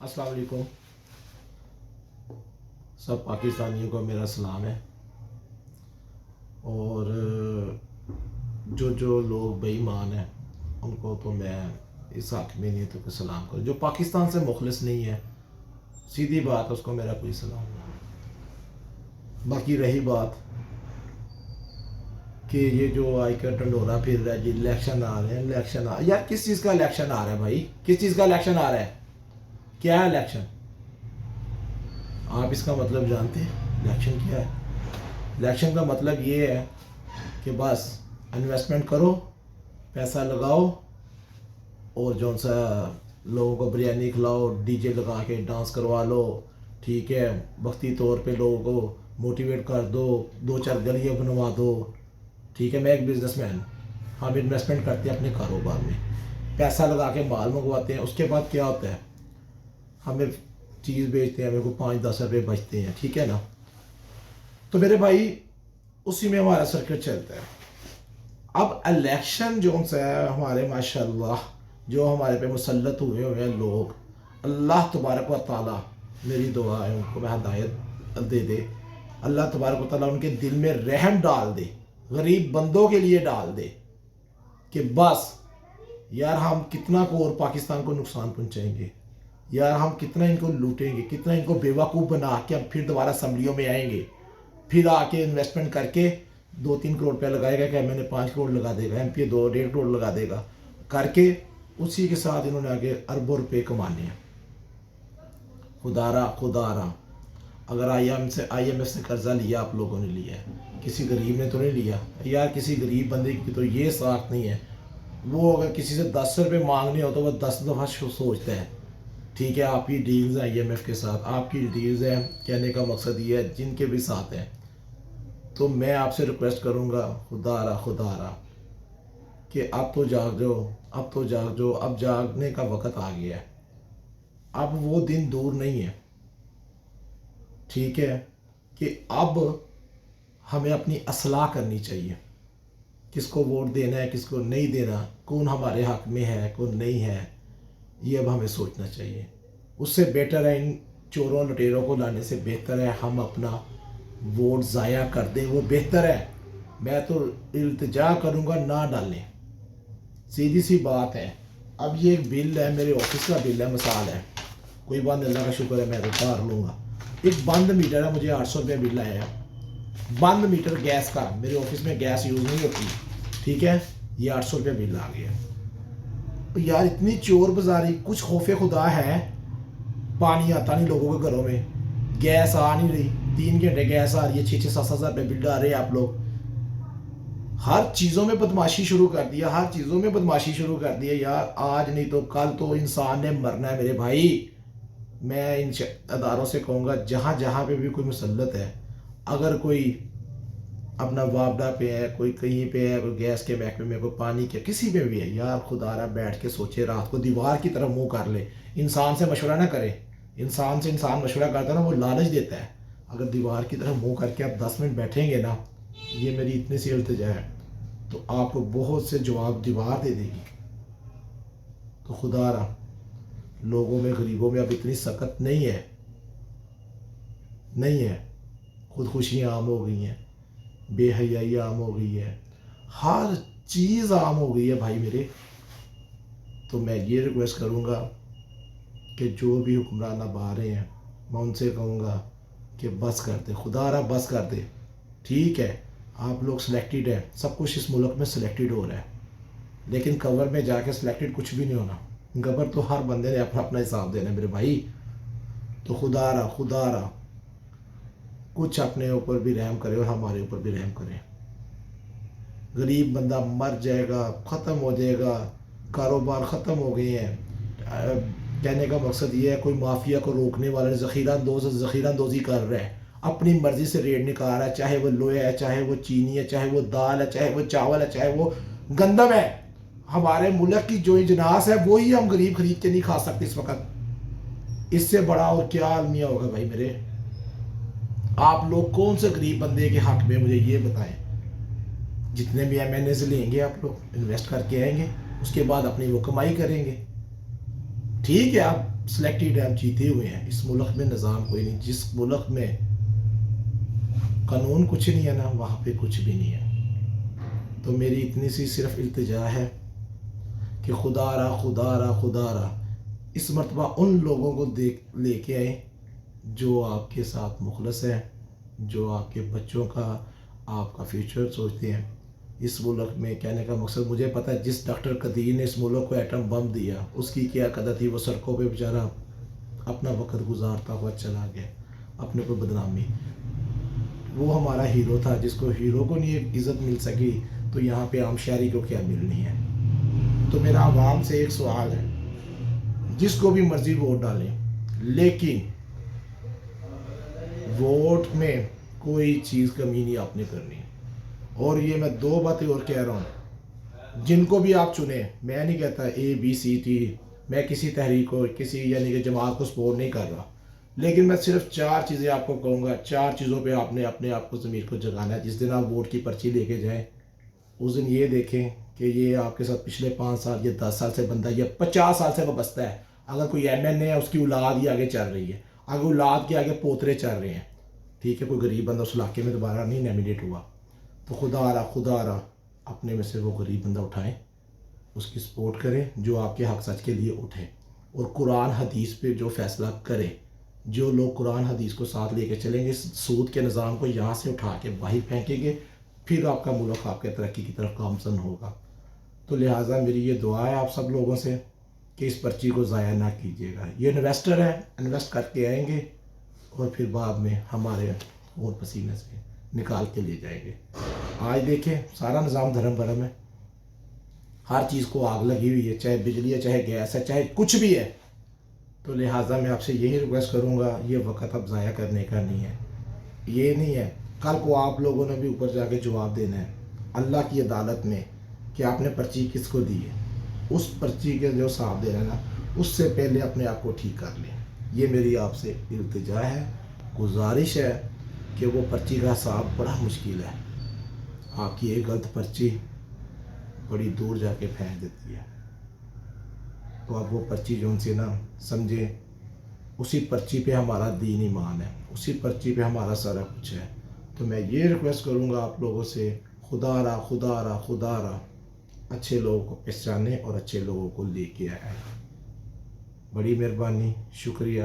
अस्सलाम वालेकुम। सब पाकिस्तानियों को मेरा सलाम है। और जो जो लोग बेईमान हैं उनको तो मैं इस हक में नहीं तो सलाम करूँ। जो पाकिस्तान से मुखलिस नहीं है, सीधी बात, उसको मेरा कोई सलाम नहीं। बाकी रही बात कि ये जो आई का टंडोरा फिर रहा है जी, इलेक्शन आ रहे हैं, यार किस चीज़ का इलेक्शन आ रहा है भाई? किस चीज़ का इलेक्शन आ रहा है? क्या है इलेक्शन? आप इसका मतलब जानते हैं इलेक्शन क्या है? इलेक्शन का मतलब ये है कि बस इन्वेस्टमेंट करो, पैसा लगाओ और जो सा लोगों को बिरयानी खिलाओ, डीजे लगा के डांस करवा लो, ठीक है, वक्ती तौर पे लोगों को मोटिवेट कर दो, दो चार गलियाँ बनवा दो, ठीक है। मैं एक बिजनेसमैन, हम इन्वेस्टमेंट करते हैं अपने कारोबार में, पैसा लगा के माल मंगवाते हैं, उसके बाद क्या होता है, हमें चीज़ बेचते हैं, मेरे को 5-10 रुपये बचते हैं, ठीक है ना। तो मेरे भाई उसी में हमारा सर्किट चलता है। अब इलेक्शन जो है हमारे माशाल्लाह जो हमारे पे मुसल्लत हुए हुए हैं लोग, अल्लाह तबारक व तआला, मेरी दुआ है उनको मैं हदायत दे दे, अल्लाह तबारक व तआला उनके दिल में रहम डाल दे, गरीब बंदों के लिए डाल दे कि बस यार हम कितना को और पाकिस्तान को नुकसान पहुंचाएंगे, यार हम कितना इनको लूटेंगे, कितना इनको बेवकूफ़ बना के हम फिर दोबारा असम्बलियों में आएंगे, फिर आके इन्वेस्टमेंट करके 2-3 करोड़ रुपया लगाएगा कि मैंने 5 करोड़ लगा देगा, MP 2-1.5 करोड़ लगा देगा करके, उसी के साथ इन्होंने आगे अरबों रुपए कमाने हैं। खुदारा अगर IMF से कर्जा लिया, आप लोगों ने लिया है, किसी गरीब ने तो नहीं लिया यार। किसी गरीब बंदे की तो ये साख नहीं है, वो अगर किसी से 10 रुपये मांगने हो तो वह 10 दफ़ा सोचता है, ठीक है। आपकी डील्स हैं IMF के साथ, आपकी डील्स हैं, कहने का मकसद ये है जिनके भी साथ हैं, तो मैं आपसे रिक्वेस्ट करूँगा खुदारा कि अब तो जाग जाओ, अब जागने का वक़्त आ गया है, अब वो दिन दूर नहीं है, ठीक है, कि अब हमें अपनी असलाह करनी चाहिए, किसको वोट देना है, किसको नहीं देना, कौन हमारे हक में है, कौन नहीं है, ये अब हमें सोचना चाहिए। उससे बेटर है, इन चोरों लुटेरों को लाने से बेहतर है हम अपना वोट ज़ाया कर दें, वो बेहतर है। मैं तो इल्तिजा करूँगा ना डालें, सीधी सी बात है। अब ये एक बिल है, मेरे ऑफिस का बिल है, मिसाल है, कोई बात नहीं, अल्लाह का शुक्र है मैं तो उतार लूँगा। एक बंद मीटर है, मुझे 800 रुपये बिल आया है, बंद मीटर गैस का, मेरे ऑफिस में गैस यूज़ नहीं होती, ठीक है, ये 800 रुपये बिल आ गया। तो यार इतनी चोर बाजारी, कुछ खौफे खुदा है, पानी आता नहीं लोगों के घरों में, गैस आ नहीं रही, 3 घंटे गैस आ रही है, 6-7 हज़ार रुपये बिल डाल रहे हैं आप लोग। हर चीज़ों में बदमाशी शुरू कर दिया, हर चीज़ों में बदमाशी शुरू कर दिया यार। आज नहीं तो कल तो इंसान ने मरना है मेरे भाई। मैं इन अदारों से कहूँगा, जहाँ जहाँ पे भी कोई मुसल्लत है, अगर कोई अपना वापडा पे है, कोई कहीं पे है, कोई गैस के महकमे में, कोई पानी के, किसी में भी है, यार खुदारा बैठ के सोचे, रात को दीवार की तरफ मुंह कर ले, इंसान से मशवरा ना करे। इंसान से इंसान मशवरा करता है ना, वो लालच देता है। अगर दीवार की तरफ मुंह करके आप 10 मिनट बैठेंगे ना, ये मेरी इतनी सी इल्तिजा है, तो आपको बहुत से जवाब दीवार दे देगी। तो खुदारा लोगों में, गरीबों में अब इतनी सकत नहीं है, खुदकुशियाँ आम हो गई हैं, बेहयाई आम हो गई है, हर चीज़ आम हो गई है भाई मेरे। तो मैं ये रिक्वेस्ट करूँगा कि जो भी हुक्मरान अब आ रहे हैं, मैं उनसे कहूँगा कि बस कर दे, खुदारा बस कर दे, ठीक है। आप लोग सिलेक्टेड हैं, सब कुछ इस मुल्क में सिलेक्टेड हो रहा है, लेकिन कवर में जाके सिलेक्टेड कुछ भी नहीं होना। कवर तो हर बंदे ने अपना अपना हिसाब देना है मेरे भाई। तो खुदारा कुछ अपने ऊपर भी रहम करे और हमारे ऊपर भी रहम करे। गरीब बंदा मर जाएगा, ख़त्म हो जाएगा, कारोबार ख़त्म हो गए हैं। कहने का मकसद ये है, कोई माफिया को रोकने वाला ज़ख़ीरांदोज़ी कर रहा है, अपनी मर्ज़ी से रेट निकाल रहा है, चाहे वो लोहा है, चाहे वो चीनी है, चाहे वो दाल है, चाहे वो चावल है, चाहे वो गंदम है। हमारे मुल्क की जो इजनास है वही हम गरीब खरीद के नहीं खा सकते इस वक्त। इससे बड़ा और क्या आलमिया होगा भाई मेरे। आप लोग कौन से गरीब बंदे के हक में, मुझे ये बताएं। जितने भी MNAs लेंगे आप लोग, इन्वेस्ट करके आएंगे, उसके बाद अपनी वो कमाई करेंगे, ठीक है। आप سلیکٹڈ ہم جیتے ہوئے ہیں. اس ملک میں نظام کوئی نہیں. جس ملک میں قانون کچھ نہیں ہے نا وہاں پہ کچھ بھی نہیں ہے. تو میری اتنی سی صرف التجا ہے کہ خدا را خدا را خدا را اس مرتبہ ان لوگوں کو لے کے آئیں جو آپ کے ساتھ مخلص ہیں, جو آپ کے بچوں کا آپ کا فیوچر سوچتے ہیں. اس ملک میں کہنے کا مقصد مجھے پتہ ہے جس ڈاکٹر قدیر نے اس ملک کو ایٹم بم دیا اس کی کیا قدر تھی. وہ سڑکوں پہ بیچارہ اپنا وقت گزارتا ہوا چلا گیا, اپنے کو بدنامی. وہ ہمارا ہیرو تھا. جس کو ہیرو کو نہیں ایک عزت مل سکی تو یہاں پہ عام شہری کو کیا ملنی ہے. تو میرا عوام سے ایک سوال ہے, جس کو بھی مرضی ووٹ ڈالیں لیکن ووٹ میں کوئی چیز کمی نہیں آپ نے کرنی. اور یہ میں 2 باتیں اور کہہ رہا ہوں, جن کو بھی آپ چنیں, میں نہیں کہتا ABCD, میں کسی تحریک کو کسی یعنی کہ جماعت کو سپورٹ نہیں کر رہا, لیکن میں صرف 4 چیزیں آپ کو کہوں گا. 4 چیزوں پہ آپ نے اپنے آپ کو ضمیر کو جگانا ہے. جس دن آپ ووٹ کی پرچی لے کے جائیں اس دن یہ دیکھیں کہ یہ آپ کے ساتھ پچھلے 5 سال یا 10 سال سے بندہ یا 50 سال سے وابستہ ہے. اگر کوئی MN ہے اس کی اولاد ہی آگے چل رہی ہے, اگر اولاد کے آگے پوترے چل رہے ہیں, ٹھیک ہے, کوئی غریب بندہ اس علاقے میں دوبارہ نہیں نامینیٹ ہوا, تو خدا را اپنے میں سے وہ غریب بندہ اٹھائیں, اس کی سپورٹ کریں جو آپ کے حق سچ کے لیے اٹھے اور قرآن حدیث پہ جو فیصلہ کرے. جو لوگ قرآن حدیث کو ساتھ لے کے چلیں گے, سود کے نظام کو یہاں سے اٹھا کے باہر پھینکیں گے, پھر آپ کا ملک آپ کے ترقی کی طرف گامزن ہوگا. تو لہٰذا میری یہ دعا ہے آپ سب لوگوں سے کہ اس پرچی کو ضائع نہ کیجیے گا. یہ انویسٹر ہیں, انویسٹ کر کے آئیں گے اور پھر بعد میں ہمارے خون پسینے سے نکال کے لے جائیں گے. آج دیکھیں سارا نظام دھرم بھرم ہے, ہر چیز کو آگ لگی ہوئی ہے, چاہے بجلی ہے, چاہے گیس ہے, چاہے کچھ بھی ہے. تو لہٰذا میں آپ سے یہی ریکویسٹ کروں گا, یہ وقت اب ضائع کرنے کا نہیں ہے. یہ نہیں ہے کل کو آپ لوگوں نے بھی اوپر جا کے جواب دینا ہے اللہ کی عدالت میں کہ آپ نے پرچی کس کو دی ہے. اس پرچی کے جو صاحب دے رہے ہیں نا, اس سے پہلے اپنے آپ کو ٹھیک کر لیں. یہ میری آپ سے التجا ہے, گزارش ہے کہ وہ پرچی کا حساب بڑا مشکل ہے. آپ کی ایک غلط پرچی بڑی دور جا کے پھینک دیتی ہے. تو آپ وہ پرچی جو ان سے نا سمجھیں, اسی پرچی پہ ہمارا دین ایمان ہے, اسی پرچی پہ ہمارا سارا کچھ ہے. تو میں یہ ریکویسٹ کروں گا آپ لوگوں سے, خدا را خدا را خدا را اچھے لوگوں کو پہچانے اور اچھے لوگوں کو لے کے آئے. بڑی مہربانی, شکریہ.